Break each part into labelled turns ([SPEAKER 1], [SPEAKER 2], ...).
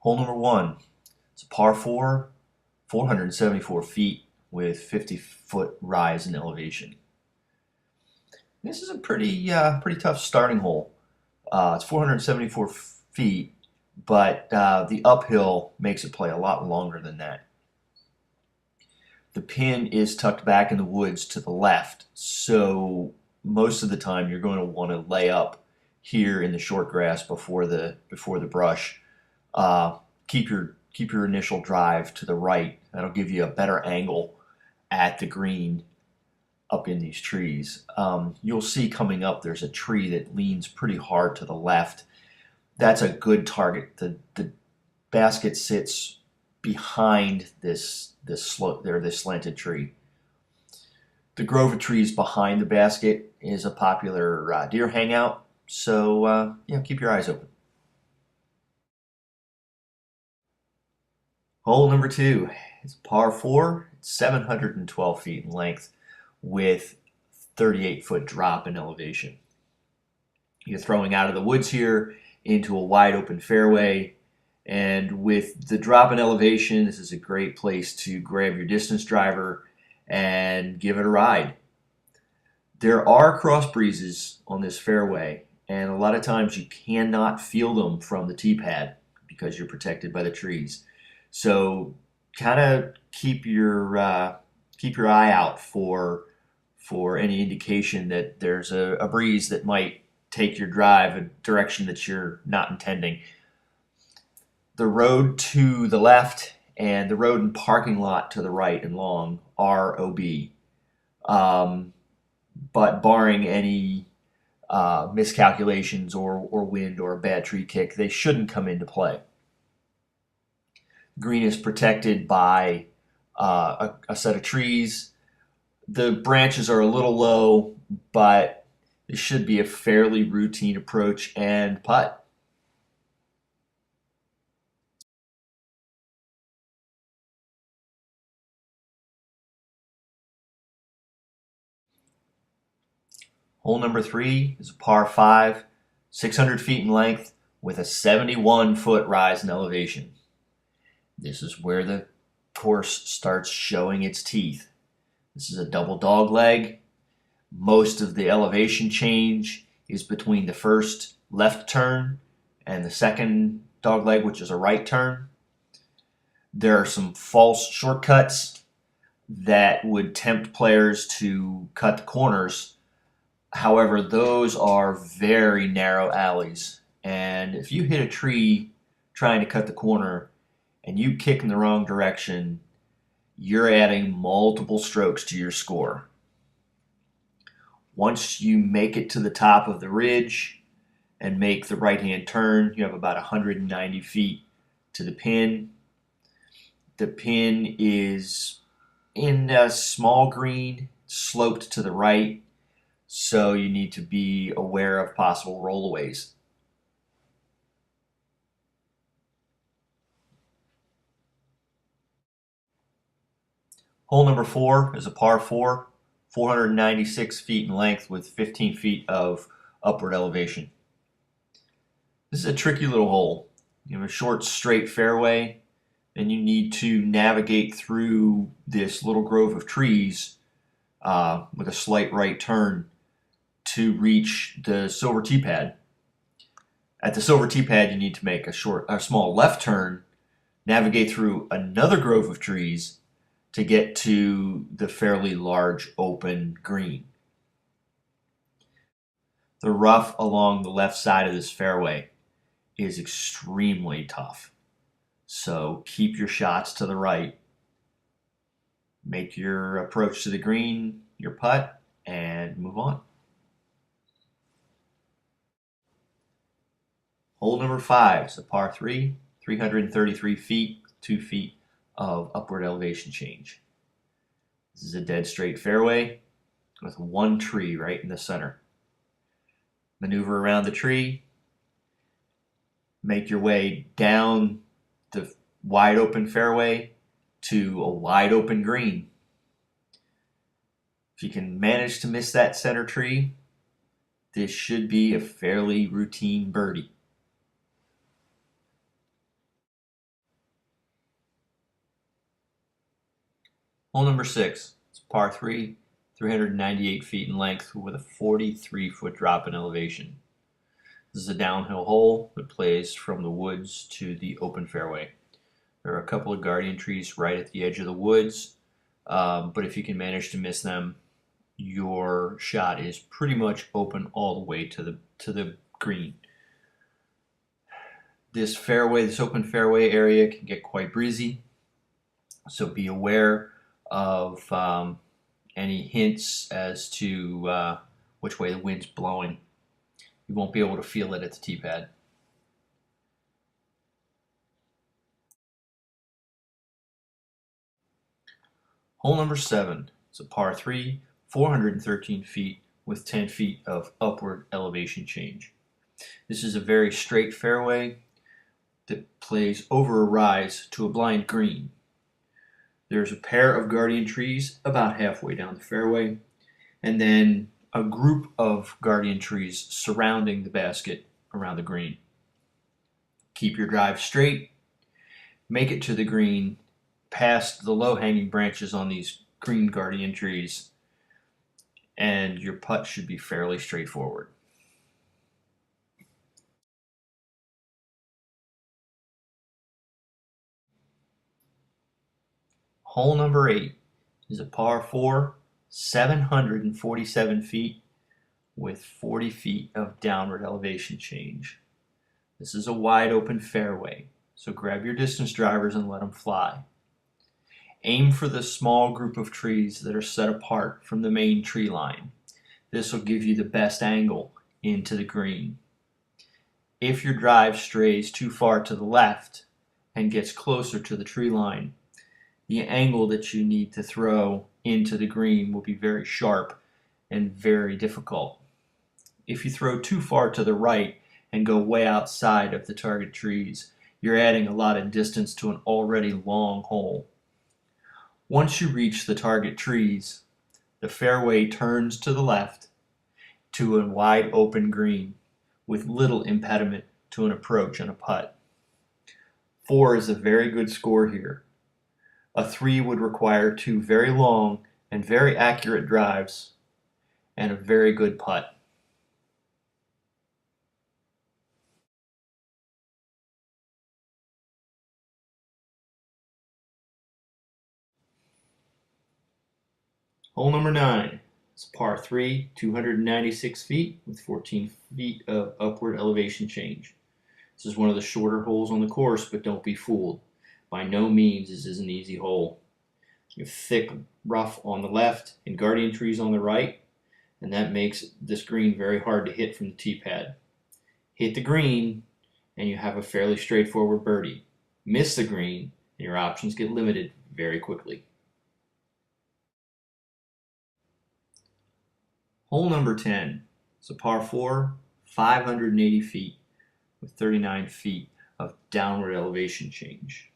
[SPEAKER 1] Hole number one. It's a par 4, 474 feet with 50-foot rise in elevation. This is a pretty tough starting hole. It's 474 feet, but the uphill makes it play a lot longer than that. The pin is tucked back in the woods to the left, so most of the time you're going to want to lay up here in the short grass before the brush. Keep your initial drive to the right. That'll give you a better angle at the green up in these trees. You'll see coming up there's a tree that leans pretty hard to the left. That's a good target. The basket sits behind this slope there, this slanted tree. The grove of trees behind the basket is a popular deer hangout, so keep your eyes open. Hole number two. It's par 4. It's 712 feet in length with 38-foot drop in elevation. You're throwing out of the woods here into a wide open fairway, and with the drop in elevation, this is a great place to grab your distance driver and give it a ride. There are cross breezes on this fairway, and a lot of times you cannot feel them from the tee pad because you're protected by the trees. So kind of keep your eye out for any indication that there's a breeze that might take your drive a direction that you're not intending. The road to the left and the road and parking lot to the right and long are OB. But barring any miscalculations or wind or a bad tree kick, they shouldn't come into play. Green is protected by a set of trees. The branches are a little low, but it should be a fairly routine approach and putt. Hole number 3 is a par 5, 600 feet in length with a 71-foot rise in elevation. This is where the course starts showing its teeth. This is a double dog leg. Most of the elevation change is between the first left turn and the second dog leg, which is a right turn. There are some false shortcuts that would tempt players to cut the corners. However, those are very narrow alleys, and if you hit a tree trying to cut the corner and you kick in the wrong direction, you're adding multiple strokes to your score. Once you make it to the top of the ridge and make the right-hand turn, you have about 190 feet to the pin. The pin is in a small green, sloped to the right, so you need to be aware of possible rollaways. Hole number 4 is a par 4, 496 feet in length with 15 feet of upward elevation. This is a tricky little hole. You have a short, straight fairway, and you need to navigate through this little grove of trees with a slight right turn to reach the silver tee pad. At the silver tee pad, you need to make a small left turn, navigate through another grove of trees to get to the fairly large open green. The rough along the left side of this fairway is extremely tough. So keep your shots to the right. Make your approach to the green, your putt, and move on. Hole number 5 is a par 3, 333 feet, 2 feet of upward elevation change. This is a dead straight fairway with one tree right in the center. Maneuver around the tree, make your way down the wide open fairway to a wide open green. If you can manage to miss that center tree, this should be a fairly routine birdie. Hole number 6. It's par 3, 398 feet in length with a 43-foot drop in elevation. This is a downhill hole that plays from the woods to the open fairway. There are a couple of guardian trees right at the edge of the woods, but if you can manage to miss them, your shot is pretty much open all the way to the green. This open fairway area can get quite breezy, so be aware of any hints as to which way the wind's blowing. You won't be able to feel it at the tee pad. Hole number 7. It's a par 3, 413 feet with 10 feet of upward elevation change. This is a very straight fairway that plays over a rise to a blind green. There's a pair of guardian trees about halfway down the fairway, and then a group of guardian trees surrounding the basket around the green. Keep your drive straight, make it to the green, past the low-hanging branches on these green guardian trees, and your putt should be fairly straightforward. Hole number 8 is a par 4, 747 feet with 40 feet of downward elevation change. This is a wide open fairway, so grab your distance drivers and let them fly. Aim for the small group of trees that are set apart from the main tree line. This will give you the best angle into the green. If your drive strays too far to the left and gets closer to the tree line, the angle that you need to throw into the green will be very sharp and very difficult. If you throw too far to the right and go way outside of the target trees, you're adding a lot of distance to an already long hole. Once you reach the target trees, the fairway turns to the left to a wide open green with little impediment to an approach and a putt. 4 is a very good score here. A 3 would require 2 very long and very accurate drives and a very good putt. Hole number 9. It's par 3, 296 feet with 14 feet of upward elevation change. This is one of the shorter holes on the course, but don't be fooled. By no means is this an easy hole. You have thick rough on the left and guardian trees on the right, and that makes this green very hard to hit from the tee pad. Hit the green, and you have a fairly straightforward birdie. Miss the green, and your options get limited very quickly. Hole number 10 is a par 4, 580 feet with 39 feet of downward elevation change.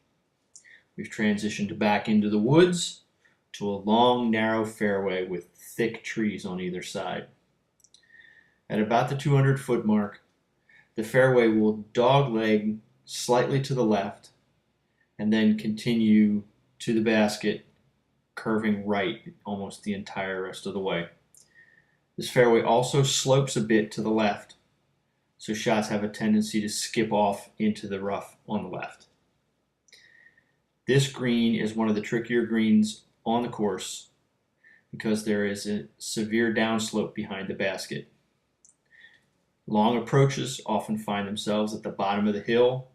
[SPEAKER 1] We've transitioned back into the woods to a long, narrow fairway with thick trees on either side. At about the 200-foot mark, the fairway will dogleg slightly to the left and then continue to the basket, curving right almost the entire rest of the way. This fairway also slopes a bit to the left, so shots have a tendency to skip off into the rough on the left. This green is one of the trickier greens on the course because there is a severe downslope behind the basket. Long approaches often find themselves at the bottom of the hill,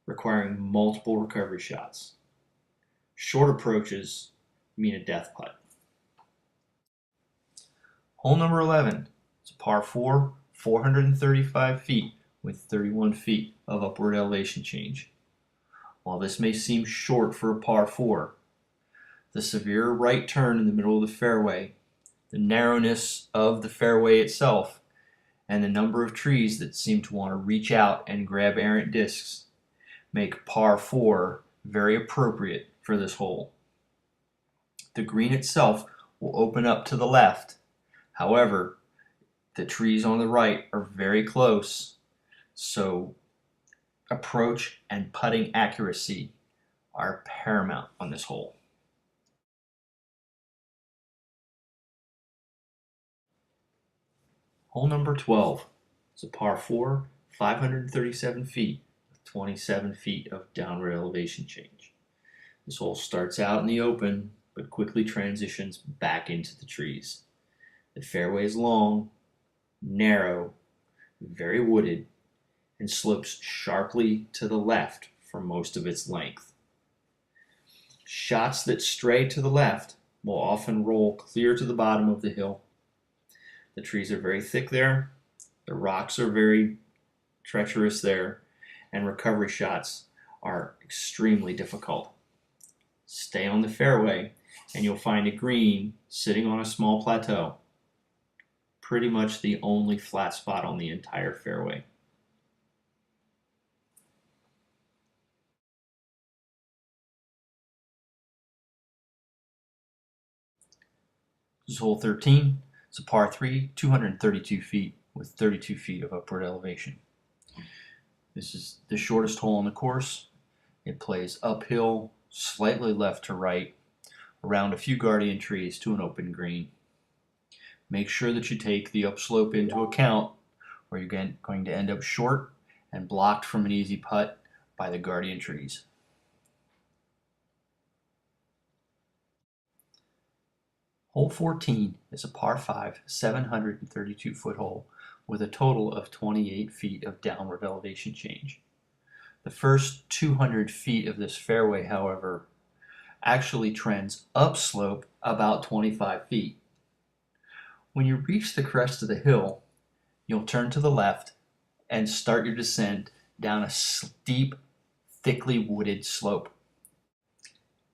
[SPEAKER 1] requiring multiple recovery shots. Short approaches mean a death putt. Hole number 11. It's a par 4, 435 feet with 31 feet of upward elevation change. While this may seem short for a par 4, the severe right turn in the middle of the fairway, the narrowness of the fairway itself, and the number of trees that seem to want to reach out and grab errant discs make par 4 very appropriate for this hole. The green itself will open up to the left. However, the trees on the right are very close, so approach and putting accuracy are paramount on this hole. Hole number 12 is a par 4, 537 feet, with 27 feet of downward elevation change. This hole starts out in the open, but quickly transitions back into the trees. The fairway is long, narrow, very wooded, and slopes sharply to the left for most of its length. Shots that stray to the left will often roll clear to the bottom of the hill. The trees are very thick there, the rocks are very treacherous there, and recovery shots are extremely difficult. Stay on the fairway and you'll find a green sitting on a small plateau, pretty much the only flat spot on the entire fairway. This is hole 13. It's a par 3, 232 feet with 32 feet of upward elevation. This is the shortest hole on the course. It plays uphill, slightly left to right, around a few guardian trees to an open green. Make sure that you take the upslope into account, or you're going to end up short and blocked from an easy putt by the guardian trees. Hole 14 is a par 5, 732-foot hole with a total of 28 feet of downward elevation change. The first 200 feet of this fairway, however, actually trends upslope about 25 feet. When you reach the crest of the hill, you'll turn to the left and start your descent down a steep, thickly wooded slope.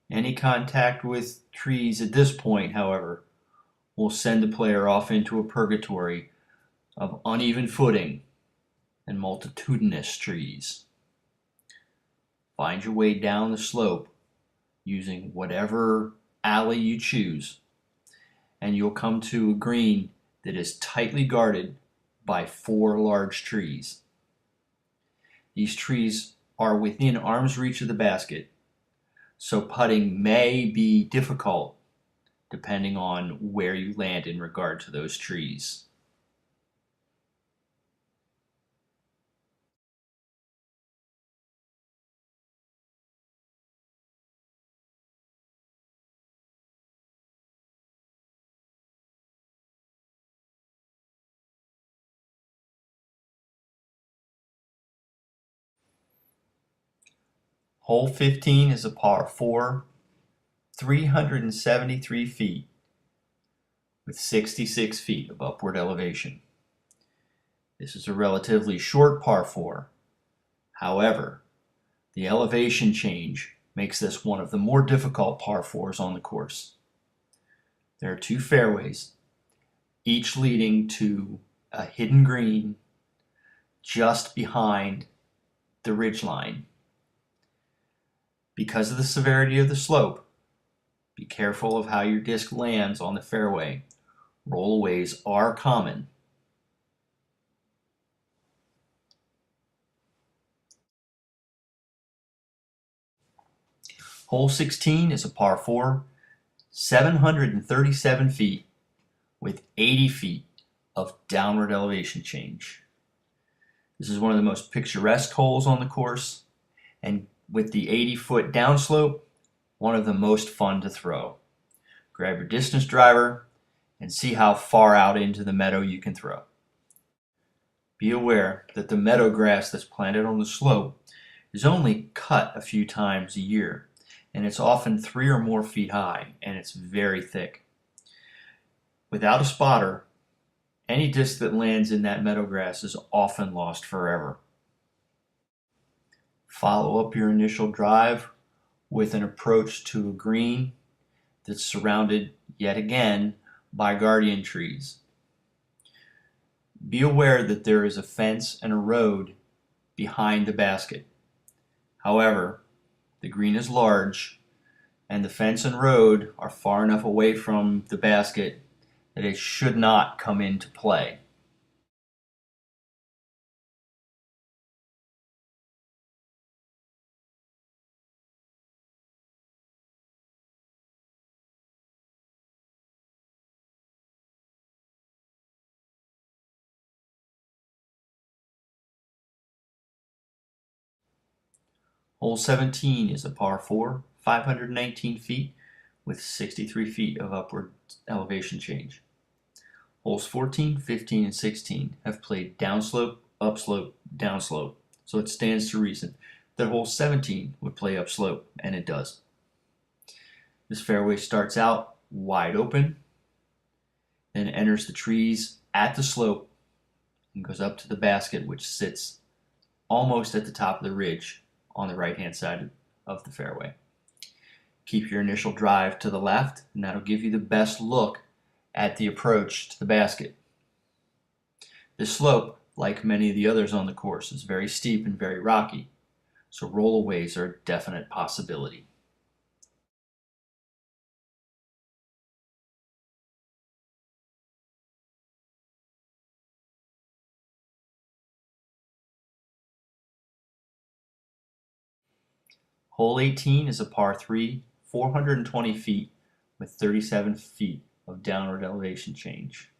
[SPEAKER 1] Any contact with trees at this point, however, will send the player off into a purgatory of uneven footing and multitudinous trees. Find your way down the slope using whatever alley you choose, and you'll come to a green that is tightly guarded by 4 large trees. These trees are within arm's reach of the basket, so putting may be difficult depending on where you land in regard to those trees. Hole 15 is a par 4, 373 feet with 66 feet of upward elevation. This is a relatively short par 4. However, the elevation change makes this one of the more difficult par 4s on the course. There are 2 fairways, each leading to a hidden green just behind the ridgeline. Because of the severity of the slope, be careful of how your disc lands on the fairway. Rollaways are common. Hole 16 is a par 4, 737 feet with 80 feet of downward elevation change. This is one of the most picturesque holes on the course, and with the 80-foot downslope, one of the most fun to throw. Grab your distance driver and see how far out into the meadow you can throw. Be aware that the meadow grass that's planted on the slope is only cut a few times a year, and it's often 3 or more feet high, and it's very thick. Without a spotter, any disc that lands in that meadow grass is often lost forever. Follow up your initial drive with an approach to a green that's surrounded yet again by guardian trees. Be aware that there is a fence and a road behind the basket. However, the green is large and the fence and road are far enough away from the basket that it should not come into play. Hole 17 is a par 4, 519 feet with 63 feet of upward elevation change. Holes 14, 15, and 16 have played downslope, upslope, downslope, so it stands to reason that hole 17 would play upslope, and it does. This fairway starts out wide open, then enters the trees at the slope and goes up to the basket, which sits almost at the top of the ridge on the right-hand side of the fairway. Keep your initial drive to the left, and that'll give you the best look at the approach to the basket. This slope, like many of the others on the course, is very steep and very rocky, so rollaways are a definite possibility. Hole 18 is a par 3, 420 feet with 37 feet of downward elevation change.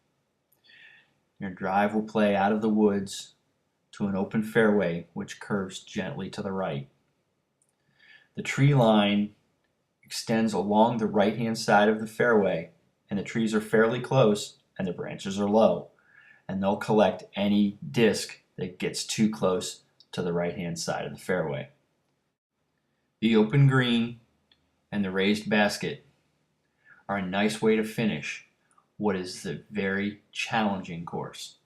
[SPEAKER 1] Your drive will play out of the woods to an open fairway which curves gently to the right. The tree line extends along the right-hand side of the fairway, and the trees are fairly close and the branches are low, and they'll collect any disc that gets too close to the right-hand side of the fairway. The open green and the raised basket are a nice way to finish what is a very challenging course.